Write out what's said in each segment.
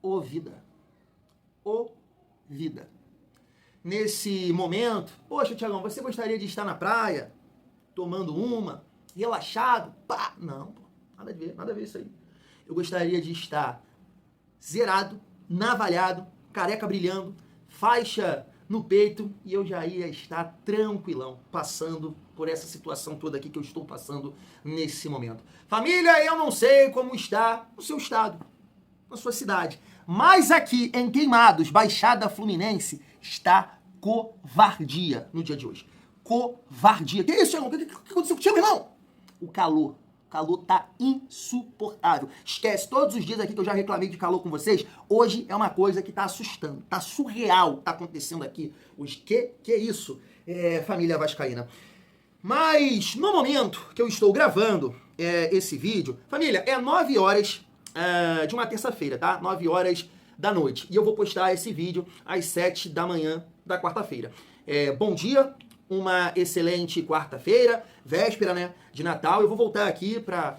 Ô vida. Ô vida. Nesse momento, poxa, Thiagão, você gostaria de estar na praia, tomando uma, relaxado? Pá! Não, pô, nada a ver isso aí. Eu gostaria de estar zerado, navalhado, careca brilhando, faixa no peito e eu já ia estar tranquilão, passando por essa situação toda aqui que eu estou passando nesse momento. Família, eu não sei como está o seu estado, na sua cidade, mas aqui em Queimados, Baixada Fluminense, está covardia no dia de hoje. Covardia. Que isso, irmão? O que aconteceu contigo, irmão? O calor. O calor tá insuportável. Esquece, todos os dias aqui que eu já reclamei de calor com vocês, hoje é uma coisa que tá assustando, tá surreal, tá acontecendo aqui hoje. Que é isso, família vascaína? Mas no momento que eu estou gravando esse vídeo, família, é 9 horas de uma terça-feira, tá? 9 horas da noite. E eu vou postar esse vídeo às 7 da manhã da quarta-feira. Bom dia, uma excelente quarta-feira, véspera, né, de Natal. Eu vou voltar aqui para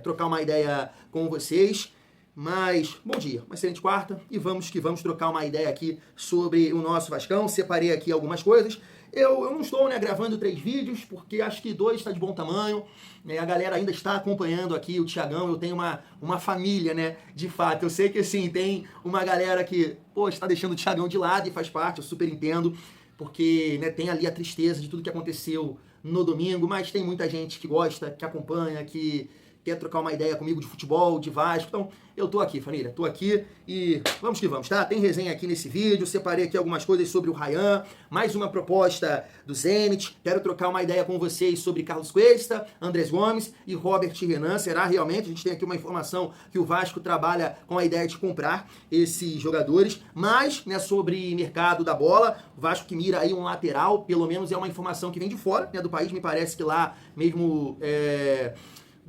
trocar uma ideia com vocês, mas bom dia, uma excelente quarta e vamos trocar uma ideia aqui sobre o nosso Vascão. Separei aqui algumas coisas. Eu não estou, né, gravando 3 vídeos, porque acho que 2 está de bom tamanho, né, a galera ainda está acompanhando aqui o Thiagão, eu tenho uma família, né, de fato. Eu sei que, assim, tem uma galera que, pô, está deixando o Thiagão de lado e faz parte, eu super entendo, porque, né, tem ali a tristeza de tudo que aconteceu no domingo, mas tem muita gente que gosta, que acompanha, que quer trocar uma ideia comigo de futebol, de Vasco. Então, eu tô aqui, família, tô aqui e vamos que vamos, tá? Tem resenha aqui nesse vídeo, separei aqui algumas coisas sobre o Ryan, mais uma proposta do Zenit, quero trocar uma ideia com vocês sobre Carlos Cuesta, Andrés Gomes e Robert Renan. Será realmente? A gente tem aqui uma informação que o Vasco trabalha com a ideia de comprar esses jogadores, mas, né, sobre mercado da bola, o Vasco que mira aí um lateral, pelo menos é uma informação que vem de fora, né, do país, me parece que lá mesmo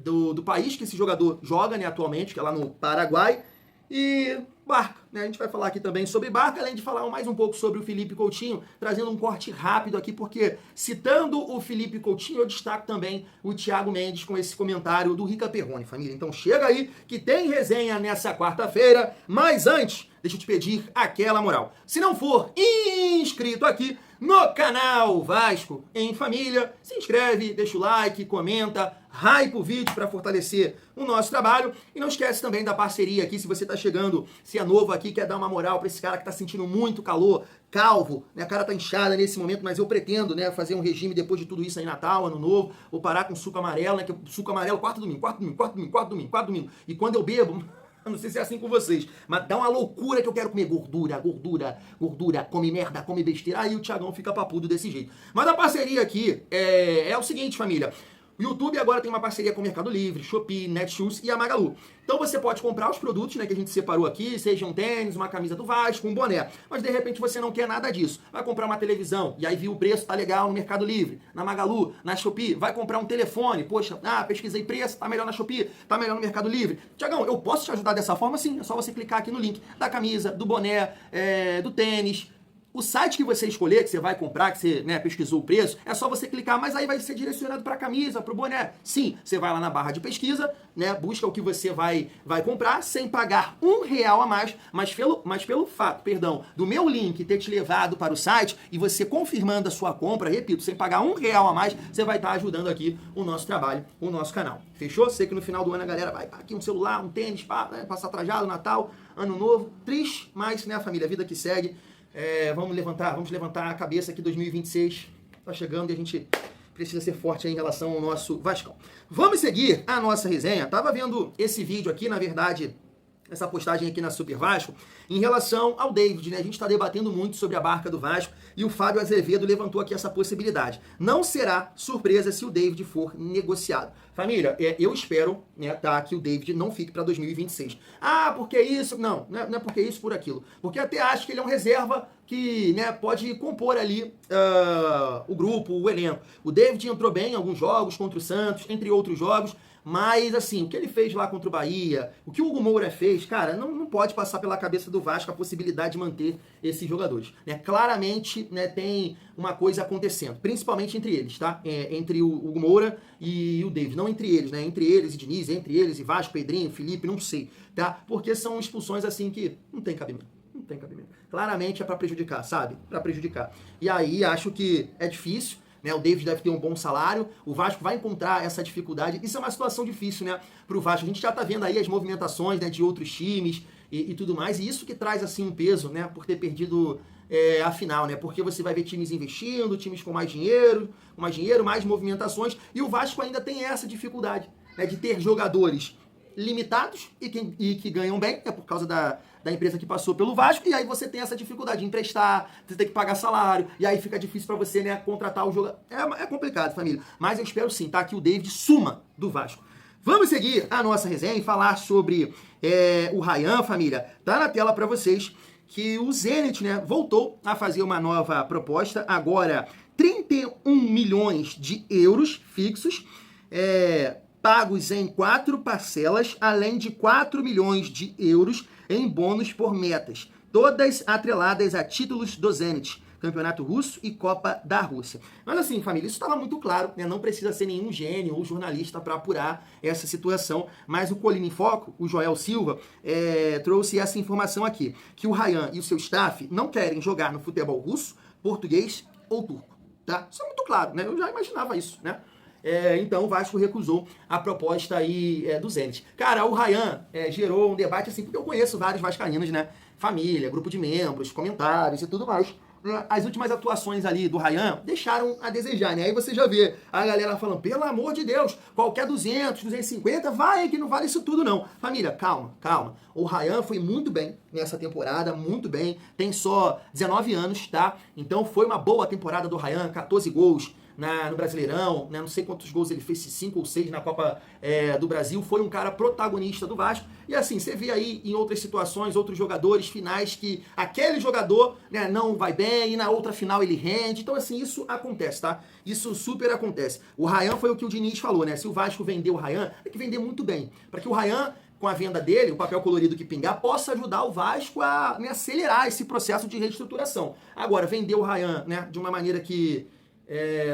do país que esse jogador joga, né, atualmente, que é lá no Paraguai, e Barca, né, a gente vai falar aqui também sobre Barca, além de falar mais um pouco sobre o Felipe Coutinho, trazendo um corte rápido aqui, porque citando o Felipe Coutinho, eu destaco também o Thiago Mendes com esse comentário do Rica Perrone, família. Então chega aí que tem resenha nessa quarta-feira, mas antes, deixa eu te pedir aquela moral. Se não for inscrito aqui no canal Vasco em Família, se inscreve, deixa o like, comenta, hype o vídeo para fortalecer o nosso trabalho. E não esquece também da parceria aqui, se você tá chegando, se é novo aqui, quer dar uma moral para esse cara que tá sentindo muito calor, calvo, né? A cara tá inchada nesse momento, mas eu pretendo, né, fazer um regime depois de tudo isso aí, Natal, Ano Novo, vou parar com suco amarelo, né, que suco amarelo quarto domingo. E quando eu bebo, não sei se é assim com vocês, mas dá uma loucura que eu quero comer gordura, come merda, come besteira, aí o Thiagão fica papudo desse jeito. Mas a parceria aqui é o seguinte, família. O YouTube agora tem uma parceria com o Mercado Livre, Shopee, Netshoes e a Magalu. Então você pode comprar os produtos, né, que a gente separou aqui, seja um tênis, uma camisa do Vasco, um boné. Mas de repente você não quer nada disso. Vai comprar uma televisão e aí viu o preço, tá legal no Mercado Livre, na Magalu, na Shopee. Vai comprar um telefone, poxa, pesquisei preço, tá melhor na Shopee, tá melhor no Mercado Livre. Thiagão, eu posso te ajudar dessa forma? Sim, é só você clicar aqui no link da camisa, do boné, do tênis. O site que você escolher, que você vai comprar, que você, né, pesquisou o preço, é só você clicar, mas aí vai ser direcionado para a camisa, para o boné. Sim, você vai lá na barra de pesquisa, né, busca o que você vai comprar sem pagar R$1 a mais, mas pelo fato, do meu link ter te levado para o site e você confirmando a sua compra, repito, sem pagar R$1 a mais, você vai estar ajudando aqui o nosso trabalho, o nosso canal. Fechou? Sei que no final do ano a galera vai aqui um celular, um tênis, passar trajado, Natal, Ano Novo, triste, mas, né, família, a vida que segue. Vamos levantar a cabeça que 2026 tá chegando e a gente precisa ser forte aí em relação ao nosso Vascão. Vamos seguir a nossa resenha. Tava vendo esse vídeo aqui, na verdade, essa postagem aqui na Super Vasco, em relação ao David, né? A gente está debatendo muito sobre a barca do Vasco e o Fábio Azevedo levantou aqui essa possibilidade. Não será surpresa se o David for negociado. Família, eu espero, né, tá, que o David não fique para 2026. Porque isso? Não é porque isso, por aquilo. Porque até acho que ele é um reserva que, né, pode compor ali o grupo, o elenco. O David entrou bem em alguns jogos contra o Santos, entre outros jogos, Mas, assim, o que ele fez lá contra o Bahia, o que o Hugo Moura fez, cara, não pode passar pela cabeça do Vasco a possibilidade de manter esses jogadores. Né? Claramente, né, tem uma coisa acontecendo, principalmente entre eles, tá? Entre o Hugo Moura e o David. Não entre eles, né? Entre eles e Diniz, entre eles e Vasco, Pedrinho, Felipe, não sei, tá? Porque são expulsões, assim, que não tem cabimento. Não tem cabimento. Claramente é pra prejudicar, sabe? Pra prejudicar. E aí, acho que é difícil. Né, o David deve ter um bom salário, o Vasco vai encontrar essa dificuldade. Isso é uma situação difícil, né, pro Vasco. A gente já tá vendo aí as movimentações, né, de outros times e tudo mais, e isso que traz assim um peso, né, por ter perdido a final, né, porque você vai ver times investindo, times com mais dinheiro, mais movimentações, e o Vasco ainda tem essa dificuldade, né, de ter jogadores limitados e que ganham bem, é por causa da empresa que passou pelo Vasco, e aí você tem essa dificuldade de emprestar, você tem que pagar salário, e aí fica difícil para você, né, contratar o jogador. É complicado, família, mas eu espero sim, tá, que o David suma do Vasco. Vamos seguir a nossa resenha e falar sobre o Ryan, família. Tá na tela para vocês que o Zenit, né, voltou a fazer uma nova proposta, agora 31 milhões de euros fixos, pagos em 4 parcelas, além de 4 milhões de euros em bônus por metas, todas atreladas a títulos do Zenit, Campeonato Russo e Copa da Rússia. Mas assim, família, isso estava muito claro, né? Não precisa ser nenhum gênio ou jornalista para apurar essa situação, mas o Colina em Foco, o Joel Silva, trouxe essa informação aqui, que o Ryan e o seu staff não querem jogar no futebol russo, português ou turco, tá? Isso é muito claro, né? Eu já imaginava isso, né? Então o Vasco recusou a proposta aí do Zenit. Cara, o Ryan gerou um debate assim, porque eu conheço vários vascaínos, né? Família, grupo de membros, comentários e tudo mais. As últimas atuações ali do Ryan deixaram a desejar, né? Aí você já vê a galera falando, pelo amor de Deus, qualquer 200, 250, vai que não vale isso tudo não. Família, calma, calma. O Ryan foi muito bem nessa temporada, muito bem. Tem só 19 anos, tá? Então foi uma boa temporada do Ryan, 14 gols no Brasileirão, né? Não sei quantos gols ele fez, 5 ou 6 na Copa do Brasil, foi um cara protagonista do Vasco, e assim, você vê aí em outras situações, outros jogadores finais que aquele jogador, né, não vai bem, e na outra final ele rende, então assim, isso acontece, tá? Isso super acontece. O Ryan foi o que o Diniz falou, né? Se o Vasco vender o Ryan, tem que vender muito bem, para que o Ryan, com a venda dele, o papel colorido que pingar, possa ajudar o Vasco a, né, acelerar esse processo de reestruturação. Agora, vender o Ryan, né, de uma maneira que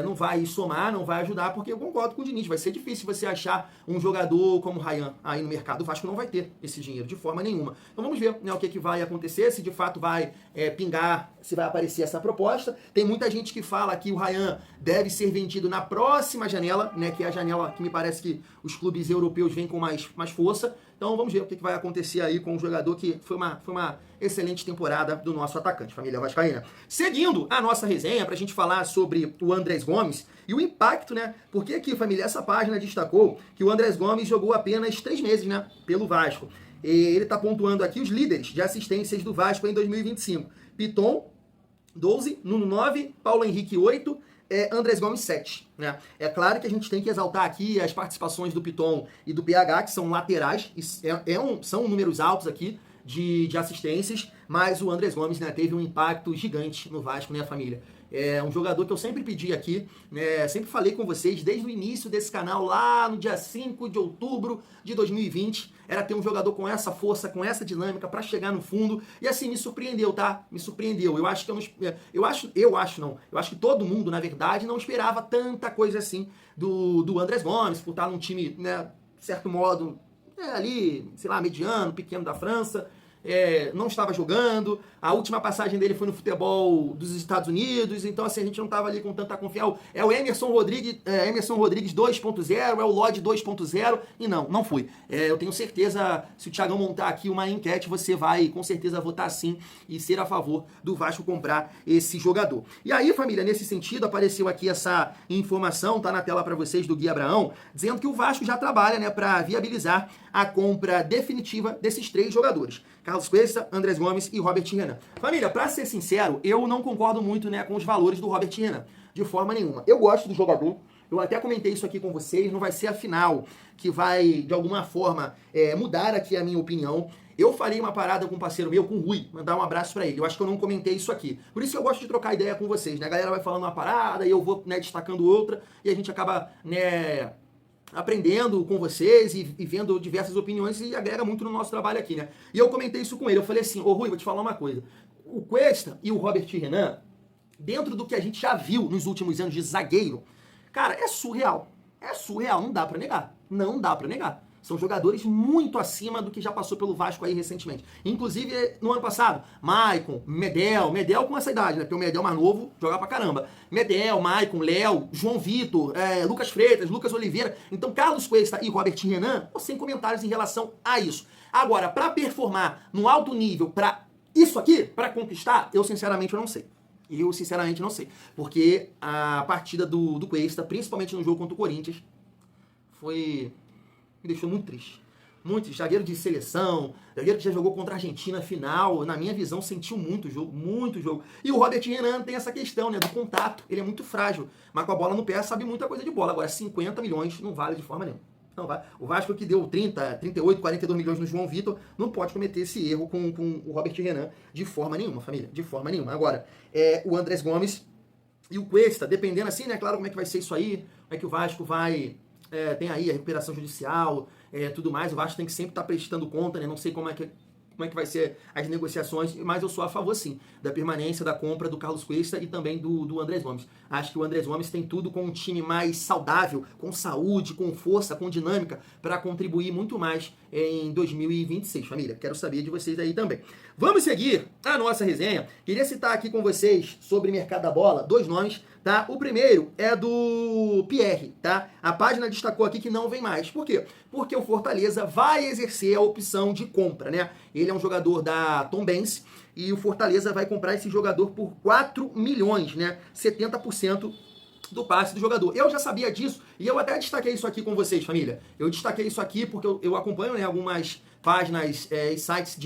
não vai somar, não vai ajudar, porque eu concordo com o Diniz, vai ser difícil você achar um jogador como o Ryan aí no mercado. O Vasco não vai ter esse dinheiro de forma nenhuma. Então vamos ver, né, o que vai acontecer, se de fato vai pingar, se vai aparecer essa proposta. Tem muita gente que fala que o Ryan deve ser vendido na próxima janela, né, que é a janela que me parece que os clubes europeus vêm com mais força. Então vamos ver o que vai acontecer aí com o jogador, que foi uma excelente temporada do nosso atacante, família vascaína. Seguindo a nossa resenha, para a gente falar sobre o Andrés Gomes e o impacto, né? Porque aqui, família, essa página destacou que o Andrés Gomes jogou apenas 3 meses, né? Pelo Vasco. E ele está pontuando aqui os líderes de assistências do Vasco em 2025. Piton, 12, Nuno 9, Paulo Henrique 8, Andrés Gomes 7, né? É claro que a gente tem que exaltar aqui as participações do Piton e do PH, que são laterais, são números altos aqui de assistências, mas o Andrés Gomes, né, teve um impacto gigante no Vasco, né, família? É um jogador que eu sempre pedi aqui, né, sempre falei com vocês desde o início desse canal, lá no dia 5 de outubro de 2020, era ter um jogador com essa força, com essa dinâmica para chegar no fundo, e assim, me surpreendeu, tá? Me surpreendeu. Eu acho que todo mundo, na verdade, não esperava tanta coisa assim do Andrés Gomes, por estar num time, né, de certo modo, ali, sei lá, mediano, pequeno da França, não estava jogando, a última passagem dele foi no futebol dos Estados Unidos, então assim, a gente não estava ali com tanta confiança. É o Emerson Rodrigues 2.0, é o Lodge 2.0, e não fui. Eu tenho certeza, se o Thiagão montar aqui uma enquete, você vai com certeza votar sim e ser a favor do Vasco comprar esse jogador. E aí, família, nesse sentido, apareceu aqui essa informação, tá na tela para vocês, do Gui Abraão, dizendo que o Vasco já trabalha, né, para viabilizar a compra definitiva desses 3 jogadores. Carlos Cuesta, Andrés Gomes e Robert Renan. Família, pra ser sincero, eu não concordo muito, né, com os valores do Robert Renan, de forma nenhuma. Eu gosto do jogador, eu até comentei isso aqui com vocês, não vai ser a final que vai, de alguma forma, mudar aqui a minha opinião. Eu falei uma parada com um parceiro meu, com o Rui, mandar um abraço pra ele. Eu acho que eu não comentei isso aqui. Por isso que eu gosto de trocar ideia com vocês, né? A galera vai falando uma parada e eu vou, né, destacando outra, e a gente acaba, né, aprendendo com vocês e vendo diversas opiniões e agrega muito no nosso trabalho aqui, né? E eu comentei isso com ele, eu falei assim, ô Rui, vou te falar uma coisa. O Cuesta e o Robert Renan, dentro do que a gente já viu nos últimos anos de zagueiro, cara, é surreal. É surreal, não dá pra negar. Não dá pra negar. São jogadores muito acima do que já passou pelo Vasco aí recentemente. Inclusive, no ano passado, Maicon, Medel com essa idade, né? Porque o Medel mais novo joga pra caramba. Medel, Maicon, Léo, João Vitor, Lucas Freitas, Lucas Oliveira. Então, Carlos Cuesta e Robert Renan, sem comentários em relação a isso. Agora, pra performar no alto nível, pra isso aqui, pra conquistar, eu sinceramente não sei. Eu sinceramente não sei. Porque a partida do Cuesta, principalmente no jogo contra o Corinthians, me deixou muito triste. Muito triste. Zagueiro de seleção, zagueiro que já jogou contra a Argentina final, na minha visão, sentiu muito jogo, muito jogo. E o Robert Renan tem essa questão, né, do contato. Ele é muito frágil, mas com a bola no pé sabe muita coisa de bola. Agora, 50 milhões não vale de forma nenhuma. Não vai. O Vasco que deu 30, 38, 42 milhões no João Vitor, não pode cometer esse erro com o Robert Renan de forma nenhuma, família. De forma nenhuma. Agora, o Andrés Gomes e o Cuesta, dependendo assim, né, claro, como é que vai ser isso aí, como é que o Vasco vai... tem aí a recuperação judicial, tudo mais, o Vasco tem que sempre estar prestando conta, né? Não sei como é que vai ser as negociações, mas eu sou a favor, sim, da permanência, da compra do Carlos Cuesta e também do Andrés Gomes. Acho que o Andrés Gomes tem tudo com um time mais saudável, com saúde, com força, com dinâmica, para contribuir muito mais em 2026, família. Quero saber de vocês aí também. Vamos seguir a nossa resenha. Queria citar aqui com vocês sobre mercado da bola, 2 nomes, tá? O primeiro é do Pierre, tá? A página destacou aqui que não vem mais. Por quê? Porque o Fortaleza vai exercer a opção de compra, né? Ele é um jogador da Tombense e o Fortaleza vai comprar esse jogador por 4 milhões, né? 70% do passe do jogador. Eu já sabia disso e eu até destaquei isso aqui com vocês, família. Eu destaquei isso aqui porque eu acompanho, né, algumas páginas e sites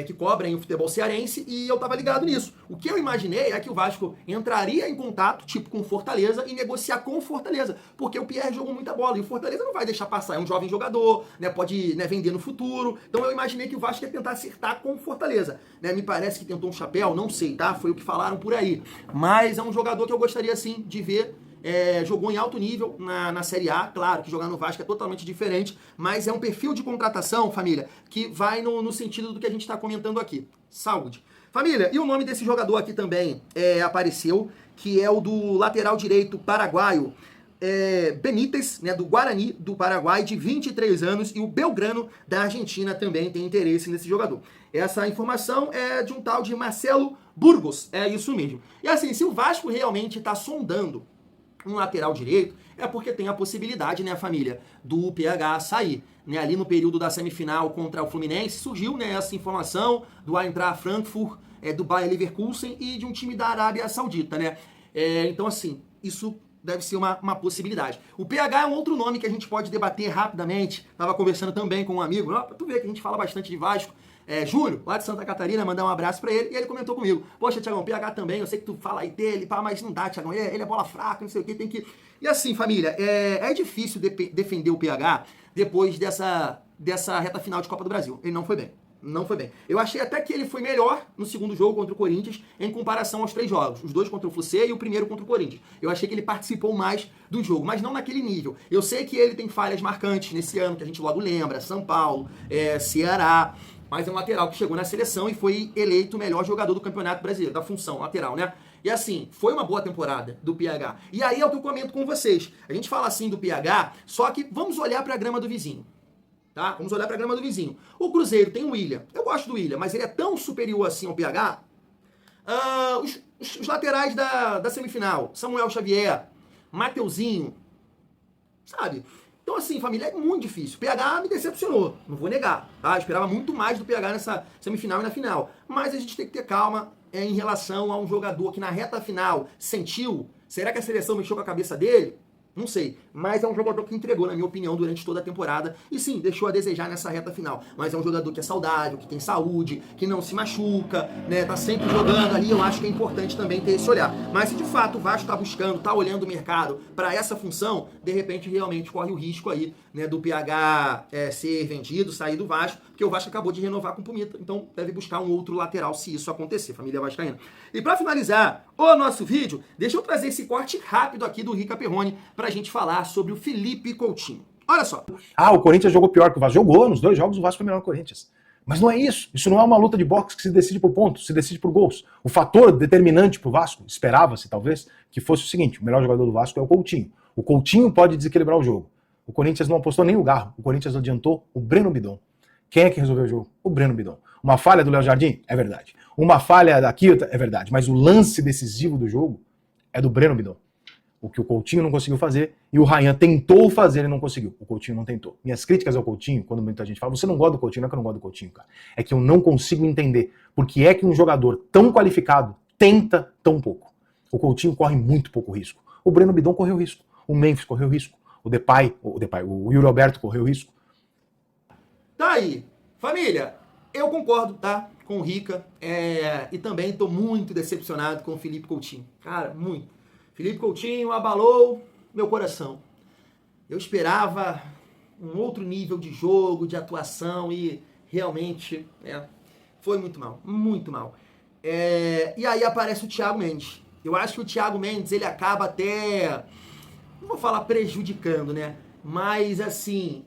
que cobrem o futebol cearense e eu tava ligado nisso. O que eu imaginei é que o Vasco entraria em contato, tipo, com o Fortaleza e negociar com o Fortaleza, porque o Pierre jogou muita bola e o Fortaleza não vai deixar passar, é um jovem jogador, né, pode, né, vender no futuro. Então eu imaginei que o Vasco ia tentar acertar com o Fortaleza, né? Me parece que tentou um chapéu, não sei, tá? Foi o que falaram por aí. Mas é um jogador que eu gostaria, sim, de ver. Jogou em alto nível na Série A, claro que jogar no Vasco é totalmente diferente, mas é um perfil de contratação, família, que vai no sentido do que a gente está comentando aqui. Saúde. Família, e o nome desse jogador aqui também apareceu, que é o do lateral direito paraguaio, Benítez, né, do Guarani do Paraguai, de 23 anos, e o Belgrano da Argentina também tem interesse nesse jogador. Essa informação é de um tal de Marcelo Burgos, é isso mesmo. E assim, se o Vasco realmente está sondando um lateral direito, é porque tem a possibilidade, né, família, do PH sair. Né, ali no período da semifinal contra o Fluminense, surgiu, né, essa informação do Eintracht Frankfurt, do Bayer Leverkusen e de um time da Arábia Saudita, né? Então, assim, isso deve ser uma possibilidade. O PH é um outro nome que a gente pode debater rapidamente. Estava conversando também com um amigo, pra tu ver que a gente fala bastante de Vasco. Júlio, lá de Santa Catarina, mandar um abraço pra ele, e ele comentou comigo, poxa, Thiagão, PH também, eu sei que tu fala aí dele, pá, mas não dá, Thiagão, ele é bola fraca, não sei o que, tem que... E assim, família, é difícil defender o PH depois dessa reta final de Copa do Brasil. Ele não foi bem. Não foi bem. Eu achei até que ele foi melhor no segundo jogo contra o Corinthians em comparação aos 3 jogos. Os 2 contra o Fluminense e o primeiro contra o Corinthians. Eu achei que ele participou mais do jogo, mas não naquele nível. Eu sei que ele tem falhas marcantes nesse ano, que a gente logo lembra. São Paulo, Ceará. Mas é um lateral que chegou na seleção e foi eleito o melhor jogador do Campeonato Brasileiro, da função lateral, né? E assim, foi uma boa temporada do PH. E aí é o que eu comento com vocês. A gente fala assim do PH, só que vamos olhar para a grama do vizinho. Tá? Vamos olhar para a grama do vizinho. O Cruzeiro tem o William. Eu gosto do William, mas ele é tão superior assim ao PH. Os laterais da semifinal, Samuel Xavier, Mateuzinho, sabe? Então assim, família, é muito difícil. O PH me decepcionou, não vou negar. Tá? Eu esperava muito mais do PH nessa semifinal e na final. Mas a gente tem que ter calma em relação a um jogador que na reta final sentiu. Será que a seleção mexeu com a cabeça dele? Não sei, mas é um jogador que entregou, na minha opinião, durante toda a temporada. E sim, deixou a desejar nessa reta final. Mas é um jogador que é saudável, que tem saúde, que não se machuca, né? Tá sempre jogando ali. Eu acho que é importante também ter esse olhar. Mas se de fato o Vasco tá buscando, tá olhando o mercado para essa função, de repente realmente corre o risco aí, né, do PH ser vendido, sair do Vasco, porque o Vasco acabou de renovar com o Pumita. Então deve buscar um outro lateral se isso acontecer, família vascaína. E para finalizar o nosso vídeo, deixa eu trazer esse corte rápido aqui do Rica Perrone pra pra gente falar sobre o Felipe Coutinho. Olha só. Ah, o Corinthians jogou pior que o Vasco. Jogou, nos 2 jogos o Vasco foi melhor que o Corinthians. Mas não é isso. Isso não é uma luta de boxe que se decide por pontos, se decide por gols. O fator determinante pro Vasco, esperava-se talvez, que fosse o seguinte: o melhor jogador do Vasco é o Coutinho. O Coutinho pode desequilibrar o jogo. O Corinthians não apostou nem o Garro. O Corinthians adiantou o Breno Bidon. Quem é que resolveu o jogo? O Breno Bidon. Uma falha do Léo Jardim? É verdade. Uma falha da Kiota? É verdade. Mas o lance decisivo do jogo é do Breno Bidon. O que o Coutinho não conseguiu fazer e o Ryan tentou fazer e não conseguiu. O Coutinho não tentou. Minhas críticas ao Coutinho, quando muita gente fala, você não gosta do Coutinho, não é que eu não gosto do Coutinho, cara. É que eu não consigo entender por que é que um jogador tão qualificado tenta tão pouco. O Coutinho corre muito pouco risco. O Breno Bidon correu risco. O Memphis correu risco. O Yuri Alberto correu risco. Tá aí. Família, eu concordo, tá? Com o Rica. E também tô muito decepcionado com o Felipe Coutinho. Cara, muito. Felipe Coutinho abalou meu coração. Eu esperava um outro nível de jogo, de atuação e realmente foi muito mal, muito mal. E aí aparece o Thiago Mendes. Eu acho que o Thiago Mendes ele acaba até, não vou falar prejudicando, né? Mas assim,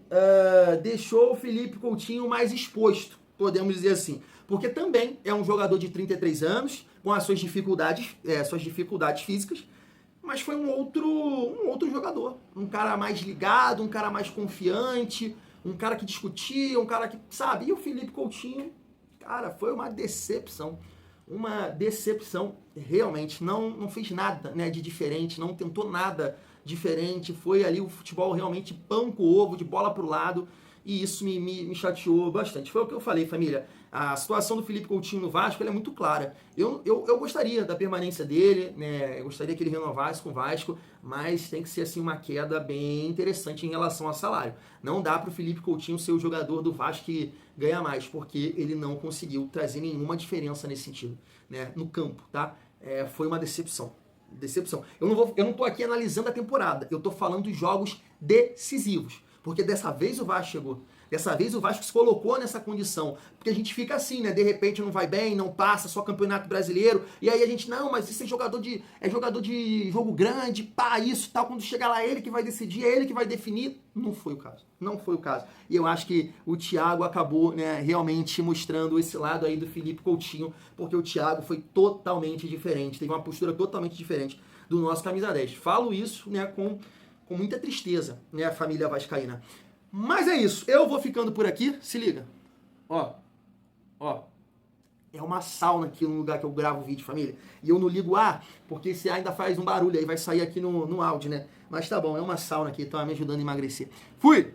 deixou o Felipe Coutinho mais exposto, podemos dizer assim. Porque também é um jogador de 33 anos, com as suas dificuldades físicas, mas foi um outro jogador. Um cara mais ligado, um cara mais confiante, um cara que discutia, um cara que, sabe? E o Felipe Coutinho, cara, foi uma decepção. Uma decepção, realmente. Não fez nada, né, de diferente, não tentou nada diferente. Foi ali o futebol realmente pão com ovo, de bola pro lado. E isso me chateou bastante. Foi o que eu falei, família. A situação do Felipe Coutinho no Vasco ela é muito clara. Eu gostaria da permanência dele, né? Eu gostaria que ele renovasse com o Vasco, mas tem que ser assim uma queda bem interessante em relação ao salário. Não dá para o Felipe Coutinho ser o jogador do Vasco que ganha mais, porque ele não conseguiu trazer nenhuma diferença nesse sentido, né? No campo, tá? Foi uma decepção. Eu não tô aqui analisando a temporada, eu tô falando dos jogos decisivos. Porque dessa vez o Vasco chegou. Dessa vez o Vasco se colocou nessa condição. Porque a gente fica assim, né? De repente não vai bem, não passa, só Campeonato Brasileiro. E aí a gente, não, mas isso é jogador de jogo grande, pá, isso, tal. Quando chegar lá, é ele que vai decidir, é ele que vai definir. Não foi o caso. Não foi o caso. E eu acho que o Thiago acabou, né, realmente mostrando esse lado aí do Felipe Coutinho. Porque o Thiago foi totalmente diferente. Teve uma postura totalmente diferente do nosso camisa 10. Falo isso, né, com muita tristeza, né, a família vascaína. Mas é isso, eu vou ficando por aqui, se liga. Ó, é uma sauna aqui no lugar que eu gravo o vídeo, família. E eu não ligo o ar, porque se ainda faz um barulho aí, vai sair aqui no áudio, né? Mas tá bom, é uma sauna aqui, tá me ajudando a emagrecer. Fui!